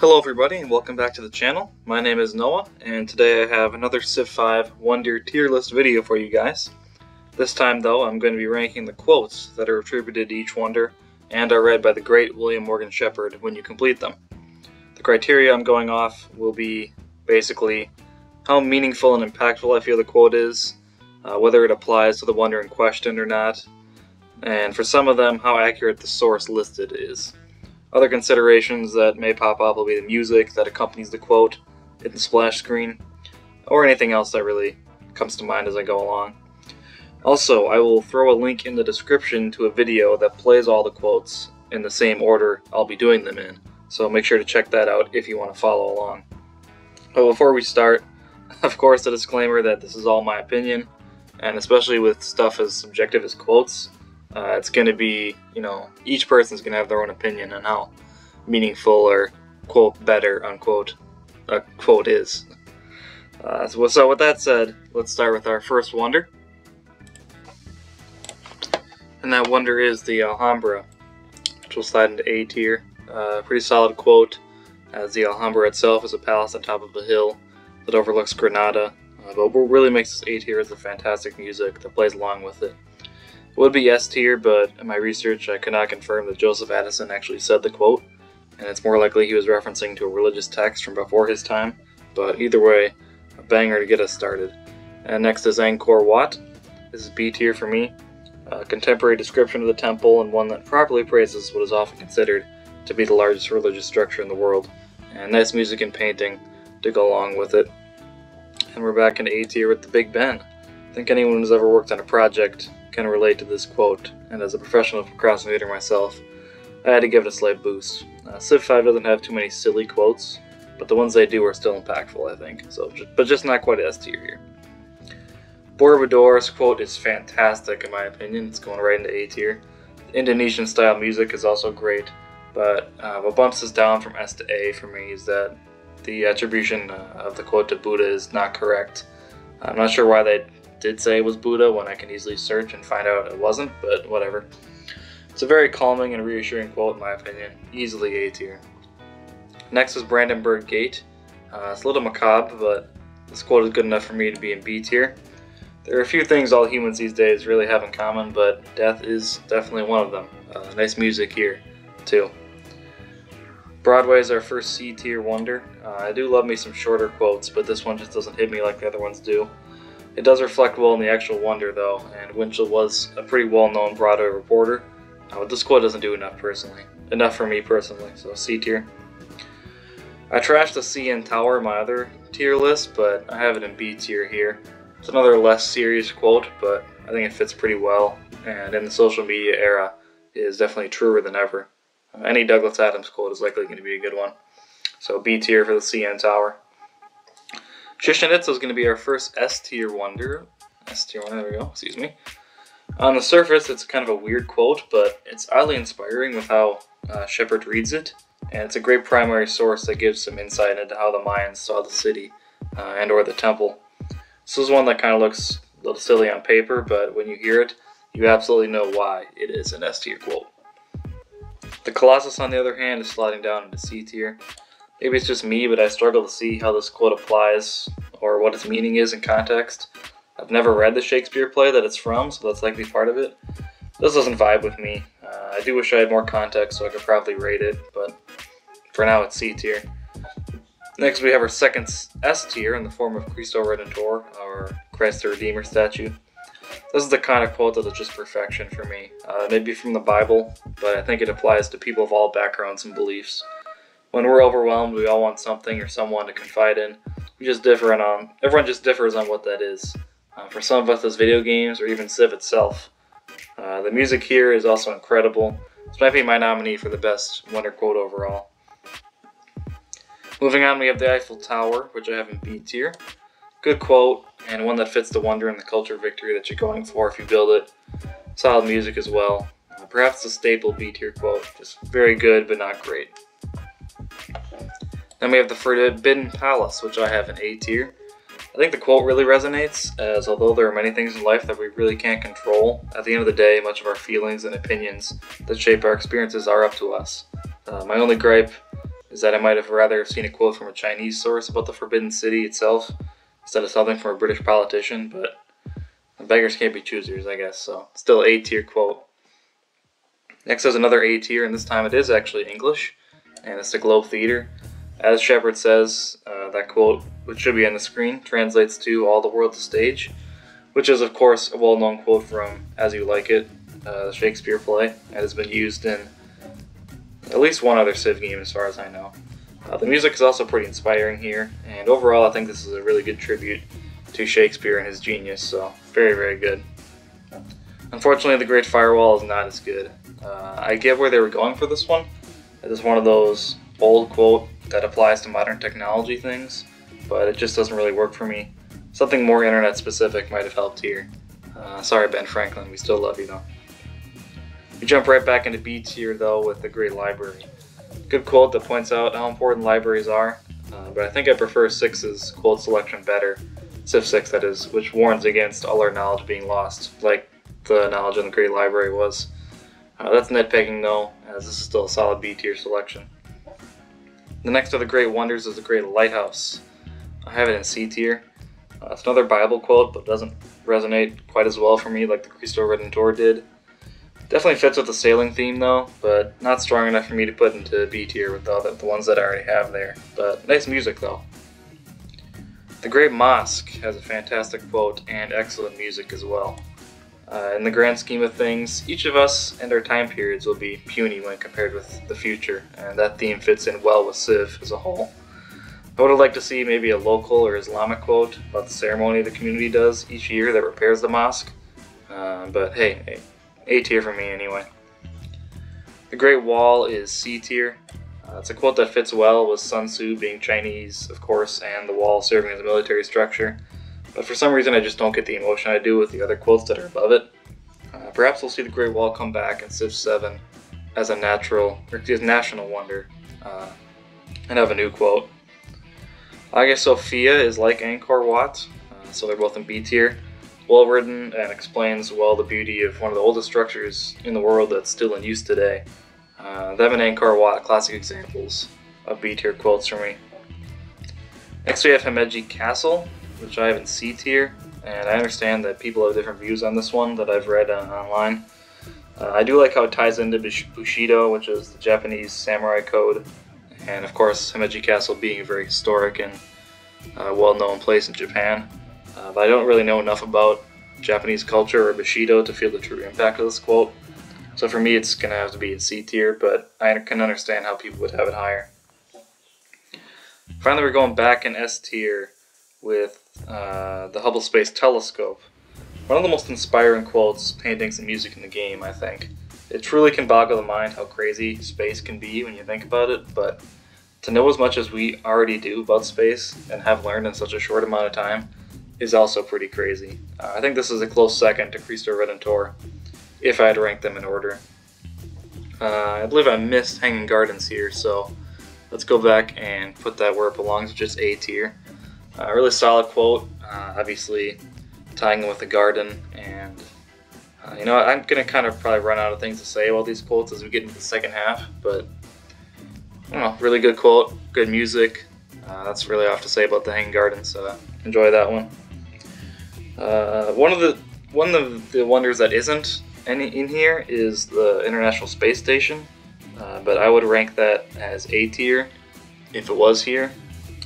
Hello everybody and welcome back to the channel. My name is Noah and today I have another Civ 5 Wonder tier list video for you guys. This time though I'm going to be ranking the quotes that are attributed to each wonder and are read by the great William Morgan Shepherd when you complete them. The criteria I'm going off will be basically how meaningful and impactful I feel the quote is, whether it applies to the wonder in question or not, and for some of them how accurate the source listed is. Other considerations that may pop up will be the music that accompanies the quote in the splash screen, or anything else that really comes to mind as I go along. Also, I will throw a link in the description to a video that plays all the quotes in the same order I'll be doing them in, so make sure to check that out if you want to follow along. But before we start, of course, a disclaimer that this is all my opinion, and especially with stuff as subjective as quotes, it's going to be, each person's going to have their own opinion on how meaningful or, quote, better, unquote, a quote is. So with that said, let's start with our first wonder. And that wonder is the Alhambra, which will slide into A tier. Pretty solid quote, as the Alhambra itself is a palace on top of a hill that overlooks Granada. But what really makes this A tier is the fantastic music that plays along with it. It would be S tier, but in my research I could not confirm that Joseph Addison actually said the quote, and it's more likely he was referencing to a religious text from before his time, but either way, a banger to get us started. And next is Angkor Wat. This is B tier for me. A contemporary description of the temple, and one that properly praises what is often considered to be the largest religious structure in the world, and nice music and painting to go along with it. And we're back in A tier with the Big Ben. I think anyone who's ever worked on a project can relate to this quote, and as a professional procrastinator myself, I had to give it a slight boost. Civ 5 doesn't have too many silly quotes, but the ones they do are still impactful, I think, but just not quite S tier here. Borobador's quote is fantastic in my opinion. It's going right into A tier. The Indonesian style music is also great, but what bumps us down from S to A for me is that the attribution of the quote to Buddha is not correct. I'm not sure why they did say it was Buddha when I can easily search and find out it wasn't, but whatever. It's a very calming and reassuring quote in my opinion, easily A tier. Next is Brandenburg Gate. It's a little macabre, but this quote is good enough for me to be in B tier. There are a few things all humans these days really have in common, but death is definitely one of them. Nice music here, too. Broadway is our first C tier wonder. I do love me some shorter quotes, but this one just doesn't hit me like the other ones do. It does reflect well in the actual wonder though, and Winchell was a pretty well-known Broadway reporter, but this quote doesn't do enough for me personally, so C tier. I trashed the CN Tower in my other tier list, but I have it in B tier here. It's another less serious quote, but I think it fits pretty well, and in the social media era is definitely truer than ever. Any Douglas Adams quote is likely going to be a good one, so B tier for the CN Tower. Chichen Itza is going to be our first S tier wonder. There we go, excuse me. On the surface, it's kind of a weird quote, but it's oddly inspiring with how Shepherd reads it, and it's a great primary source that gives some insight into how the Mayans saw the city and or the temple. This is one that kind of looks a little silly on paper, but when you hear it, you absolutely know why it is an S tier quote. The Colossus, on the other hand, is sliding down into C tier. Maybe it's just me, but I struggle to see how this quote applies or what its meaning is in context. I've never read the Shakespeare play that it's from, so that's likely part of it. This doesn't vibe with me. I do wish I had more context so I could probably rate it, but for now it's C tier. Next we have our second S tier in the form of Cristo Redentor, our Christ the Redeemer statue. This is the kind of quote that is just perfection for me. Maybe from the Bible, but I think it applies to people of all backgrounds and beliefs. When we're overwhelmed, we all want something or someone to confide in. Everyone just differs on what that is. For some of us, it's video games or even Civ itself. The music here is also incredible. This might be my nominee for the best wonder quote overall. Moving on, we have the Eiffel Tower, which I have in B tier. Good quote, and one that fits the wonder and the culture victory that you're going for if you build it. Solid music as well. Perhaps a staple B tier quote, just very good but not great. Then we have the Forbidden Palace, which I have in A tier. I think the quote really resonates, as although there are many things in life that we really can't control, at the end of the day, much of our feelings and opinions that shape our experiences are up to us. My only gripe is that I might have rather seen a quote from a Chinese source about the Forbidden City itself instead of something from a British politician, but beggars can't be choosers, I guess, so still A tier quote. Next is another A tier, and this time it is actually English, and it's the Globe Theatre. As Shepard says, that quote, which should be on the screen, translates to "All the world's a stage," which is, of course, a well-known quote from As You Like It, the Shakespeare play, and has been used in at least one other Civ game as far as I know. The music is also pretty inspiring here, and overall I think this is a really good tribute to Shakespeare and his genius, so very, very good. Unfortunately, the Great Firewall is not as good. I get where they were going for this one. It is one of those old quote that applies to modern technology things, but it just doesn't really work for me. Something more internet specific might have helped here. Sorry, Ben Franklin, we still love you though. We jump right back into B tier though with the Great Library. Good quote that points out how important libraries are, but I think I prefer 6's quote selection better. Civ 6 that is, which warns against all our knowledge being lost, like the knowledge in the Great Library was. That's nitpicking though, as this is still a solid B tier selection. The next of the Great Wonders is the Great Lighthouse. I have it in C tier. It's another Bible quote, but doesn't resonate quite as well for me like the Cristo Redentor did. Definitely fits with the sailing theme though, but not strong enough for me to put into B tier with the ones that I already have there. But nice music though. The Great Mosque has a fantastic quote and excellent music as well. In the grand scheme of things, each of us and our time periods will be puny when compared with the future, and that theme fits in well with Civ as a whole. I would have liked to see maybe a local or Islamic quote about the ceremony the community does each year that repairs the mosque, but hey, A tier for me anyway. The Great Wall is C tier. It's a quote that fits well with Sun Tzu being Chinese, of course, and the wall serving as a military structure. But for some reason I just don't get the emotion I do with the other quotes that are above it. Perhaps we'll see the Great Wall come back in Civ 7 as a national wonder, and have a new quote. Hagia Sophia is like Angkor Wat, so they're both in B tier. Well written and explains well the beauty of one of the oldest structures in the world that's still in use today. Them and Angkor Wat, classic examples of B tier quotes for me. Next we have Himeji Castle, which I have in C tier, and I understand that people have different views on this one that I've read online. I do like how it ties into Bushido, which is the Japanese samurai code, and of course Himeji Castle being a very historic and well-known place in Japan. But I don't really know enough about Japanese culture or Bushido to feel the true impact of this quote. So for me it's going to have to be in C tier, but I can understand how people would have it higher. Finally we're going back in S tier with the Hubble Space Telescope. One of the most inspiring quotes, paintings, and music in the game, I think. It truly can boggle the mind how crazy space can be when you think about it, but to know as much as we already do about space and have learned in such a short amount of time is also pretty crazy. I think this is a close second to Cristo Redentor, if I had to rank them in order. I believe I missed Hanging Gardens here, so let's go back and put that where it belongs, which is A tier. A really solid quote, obviously tying in with the garden, and I'm going to kind of probably run out of things to say about these quotes as we get into the second half, but I don't know, really good quote, good music. That's really all I have to say about the Hanging Gardens, so enjoy that one. One of the wonders that isn't in here is the International Space Station, but I would rank that as A tier if it was here.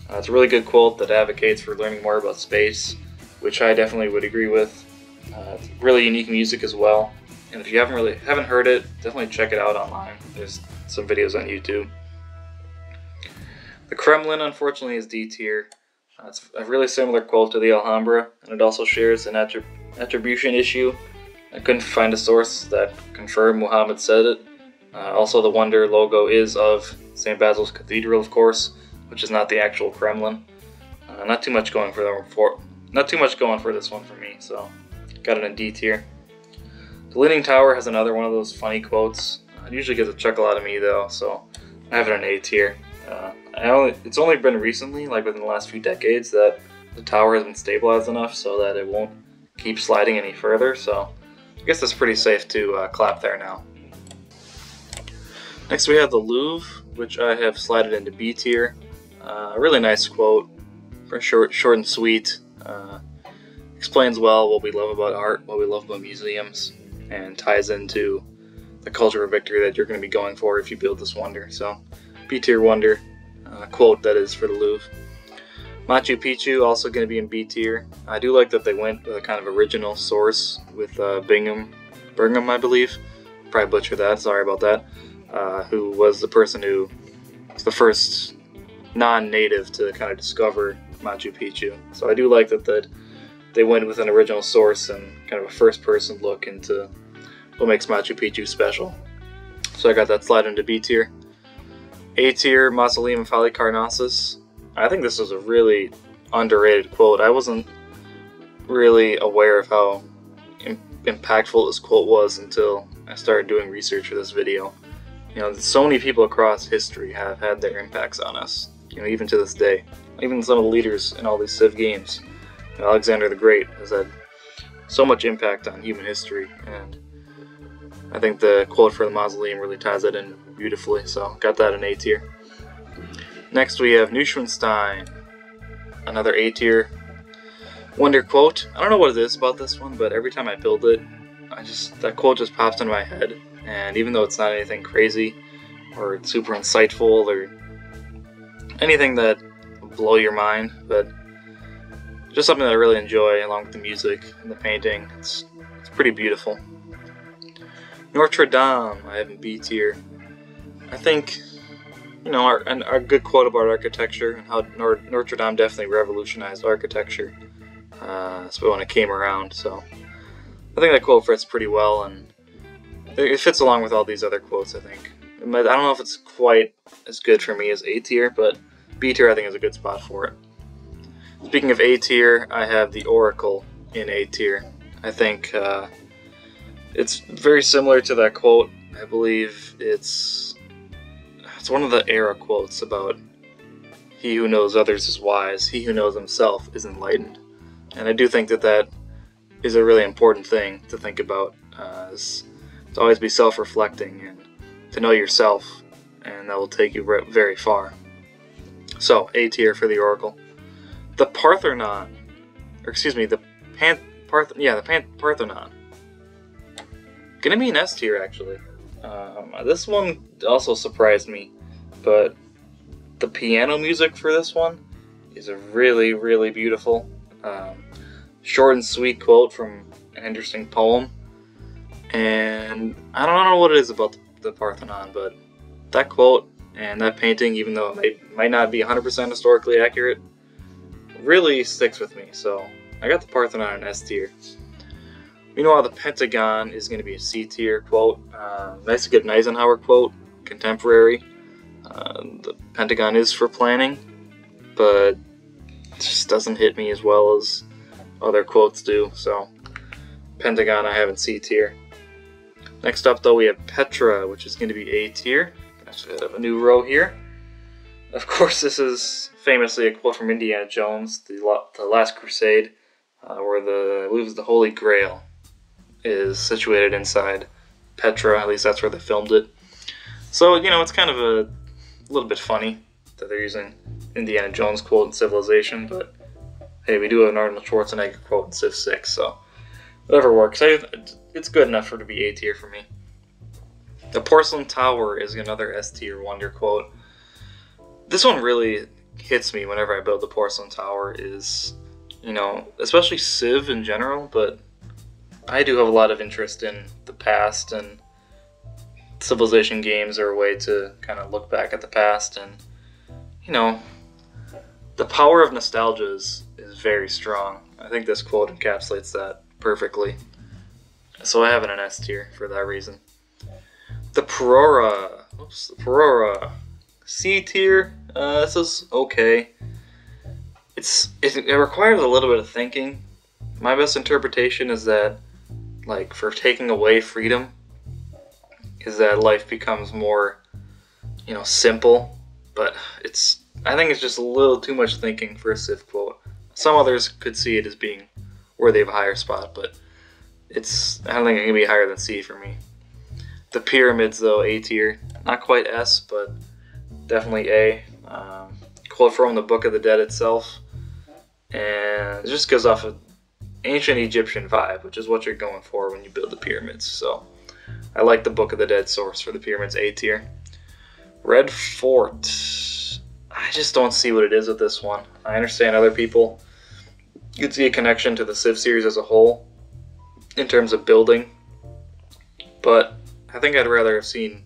It's a really good quote that advocates for learning more about space, which I definitely would agree with. It's really unique music as well, and if you haven't heard it, definitely check it out online. There's some videos on YouTube. The Kremlin, unfortunately, is D tier. It's a really similar quote to the Alhambra, and it also shares an attribution issue. I couldn't find a source that confirmed Muhammad said it. Also, the Wonder logo is of St. Basil's Cathedral, of course, which is not the actual Kremlin. Not too much going for this one for me, so got it in D tier. The Leaning Tower has another one of those funny quotes. It usually gets a chuckle out of me though, so I have it in A tier. It's only been recently, like within the last few decades, that the tower has been stabilized enough so that it won't keep sliding any further, so I guess it's pretty safe to clap there now. Next we have the Louvre. which I have slided into B tier. Really nice quote, for short and sweet. Explains well what we love about art, what we love about museums, and ties into the culture of victory that you're going to be going for if you build this wonder. So, B tier wonder, quote that is for the Louvre. Machu Picchu also going to be in B tier. I do like that they went with a kind of original source with Bingham, I believe. Probably butchered that, sorry about that. Who was the person who was the first non-native to kind of discover Machu Picchu. So I do like that they went with an original source and kind of a first-person look into what makes Machu Picchu special. So I got that slide into B tier. A tier, Mausoleum of Halicarnassus. I think this is a really underrated quote. I wasn't really aware of how impactful this quote was until I started doing research for this video. You know, so many people across history have had their impacts on us, you know, even to this day. Even some of the leaders in all these Civ games. You know, Alexander the Great has had so much impact on human history, and I think the quote for the mausoleum really ties that in beautifully, so got that in A tier. Next we have Neuschwanstein, another A tier wonder quote. I don't know what it is about this one, but every time I build it, that quote just pops into my head, and even though it's not anything crazy or super insightful or anything that will blow your mind, but just something that I really enjoy along with the music and the painting. It's pretty beautiful. Notre Dame, I have in B tier. I think, you know, a good quote about architecture and how Notre Dame definitely revolutionized architecture, especially when it came around. So I think that quote fits pretty well, and it fits along with all these other quotes, I think. I don't know if it's quite as good for me as A tier, but B tier I think is a good spot for it. Speaking of A tier, I have the Oracle in A tier. I think it's very similar to that quote. I believe it's one of the era quotes about he who knows others is wise, he who knows himself is enlightened. And I do think that is a really important thing to think about, is to always be self-reflecting and to know yourself, and that will take you very far. So, A tier for the Oracle. The Parthenon, or excuse me, the Parthenon. Gonna be an S tier, actually. This one also surprised me, but the piano music for this one is a really, really beautiful, short and sweet quote from an interesting poem. And I don't know what it is about the Parthenon, but that quote and that painting, even though it might not be 100% historically accurate, really sticks with me. So I got the Parthenon in S tier. Meanwhile, the Pentagon is going to be a C tier quote. Nice to get an Eisenhower quote, contemporary. The Pentagon is for planning, but it just doesn't hit me as well as other quotes do. So Pentagon I have in C tier. Next up, though, we have Petra, which is going to be A tier. Actually, I have a new row here. Of course, this is famously a quote from Indiana Jones, the Last Crusade, where I believe the Holy Grail is situated inside Petra. At least that's where they filmed it. So, you know, it's kind of a little bit funny that they're using Indiana Jones quote in Civilization, but hey, we do have an Arnold Schwarzenegger quote in Civ 6, so whatever works. It's good enough for it to be A tier for me. The Porcelain Tower is another S tier wonder quote. This one really hits me whenever I build the Porcelain Tower, is, you know, especially Civ in general, but I do have a lot of interest in the past, and Civilization games are a way to kind of look back at the past, and, you know, the power of nostalgia is very strong. I think this quote encapsulates that perfectly. So I have it in S tier for that reason. The Perora. C tier. This is okay. It requires a little bit of thinking. My best interpretation is that, like, for taking away freedom, is that life becomes more, you know, simple. But I think it's just a little too much thinking for a Civ quote. Some others could see it as being worthy of a higher spot, but I don't think it can be higher than C for me. The Pyramids, though, A tier. Not quite S, but definitely A. Quote from the Book of the Dead itself, and it just gives off an ancient Egyptian vibe, which is what you're going for when you build the pyramids. So I like the Book of the Dead source for the pyramids, A tier. Red Fort, I just don't see what it is with this one. I understand other people could see a connection to the Civ series as a whole in terms of building, but I think I'd rather have seen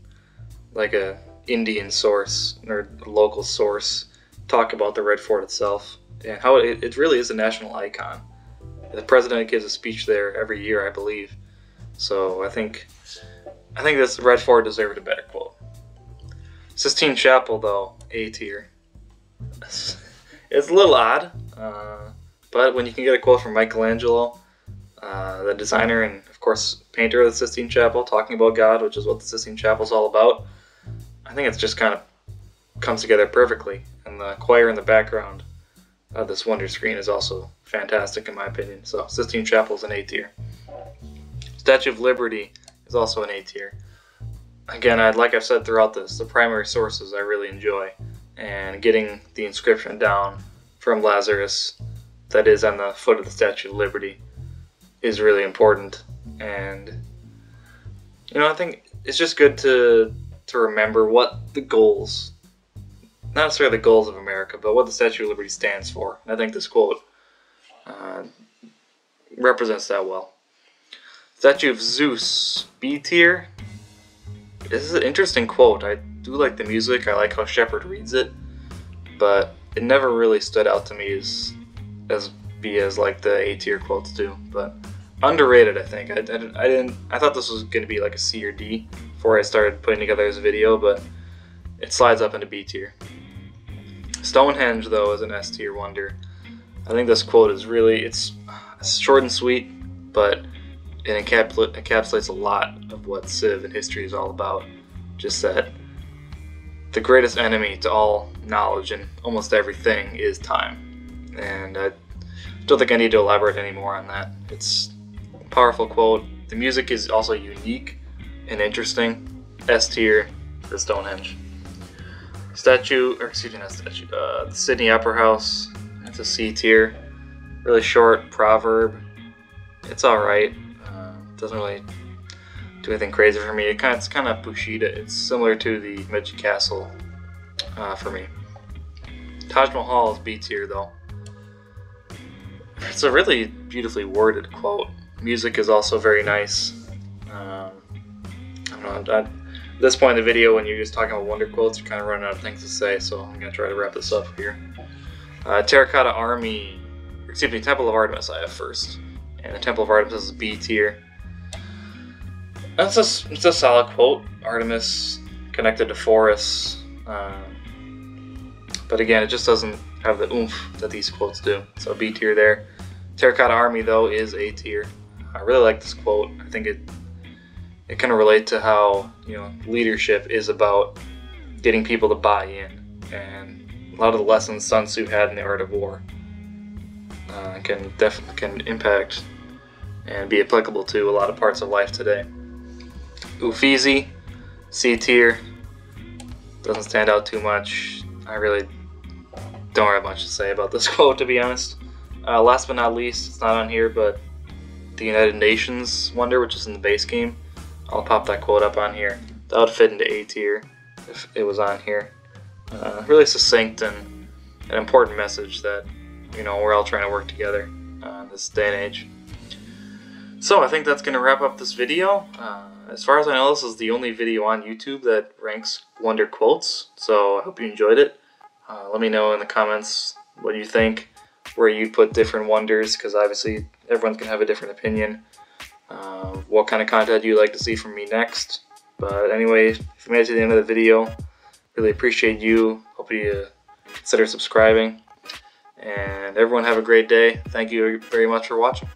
like a Indian source or a local source talk about the Red Fort itself and how it really is a national icon. The president gives a speech there every year, I believe. So I think this Red Fort deserved a better quote. Sistine Chapel, though, A tier. It's a little odd, but when you can get a quote from Michelangelo, the designer and, of course, painter of the Sistine Chapel, talking about God, which is what the Sistine Chapel is all about, I think it's just kind of comes together perfectly. And the choir in the background of this wonder screen is also fantastic, in my opinion. So Sistine Chapel is an A tier. Statue of Liberty is also an A tier. Again, like I've said throughout this, the primary sources I really enjoy, and getting the inscription down from Lazarus that is on the foot of the Statue of Liberty is really important. And I think it's just good to remember what the goals, not necessarily the goals of America, but what the Statue of Liberty stands for. And I think this quote represents that well. Statue of Zeus, B tier. This is an interesting quote. I do like the music. I like how Shepard reads it, but it never really stood out to me as like the A tier quotes do. But underrated, I think. I thought this was going to be like a C or D before I started putting together this video, but it slides up into B tier. Stonehenge, though, is an S tier wonder. I think this quote is it's short and sweet, but it encapsulates a lot of what Civ and history is all about. Just that the greatest enemy to all knowledge and almost everything is time. And I don't think I need to elaborate any more on that. It's a powerful quote. The music is also unique and interesting. S tier for Stonehenge. The Sydney Opera House. That's a C tier. Really short proverb. It's alright. Doesn't really do anything crazy for me. It's kind of Bushida. It's similar to the Meiji Castle for me. Taj Mahal is B tier, though. It's a really beautifully worded quote. Music is also very nice. I don't know. At this point in the video, when you're just talking about wonder quotes, you're kind of running out of things to say, so I'm going to try to wrap this up here. Terracotta Army, Temple of Artemis I have first. And the Temple of Artemis is B tier. It's a solid quote. Artemis connected to forests. But again, it just doesn't have the oomph that these quotes do. So B tier there. Terracotta Army, though, is A tier. I really like this quote. I think it can relate to how leadership is about getting people to buy in, and a lot of the lessons Sun Tzu had in the art of war can impact and be applicable to a lot of parts of life today. Uffizi, C tier. Doesn't stand out too much. I really don't have much to say about this quote, to be honest. Last but not least, it's not on here, but the United Nations wonder, which is in the base game. I'll pop that quote up on here. That would fit into A tier if it was on here. Really succinct and an important message that we're all trying to work together in this day and age. So I think that's going to wrap up this video. As far as I know, this is the only video on YouTube that ranks wonder quotes, so I hope you enjoyed it. Let me know in the comments what you think, where you put different wonders, because obviously everyone's going to have a different opinion. What kind of content you'd like to see from me next. But anyway, if you made it to the end of the video, really appreciate you. Hope you consider subscribing. And everyone have a great day. Thank you very much for watching.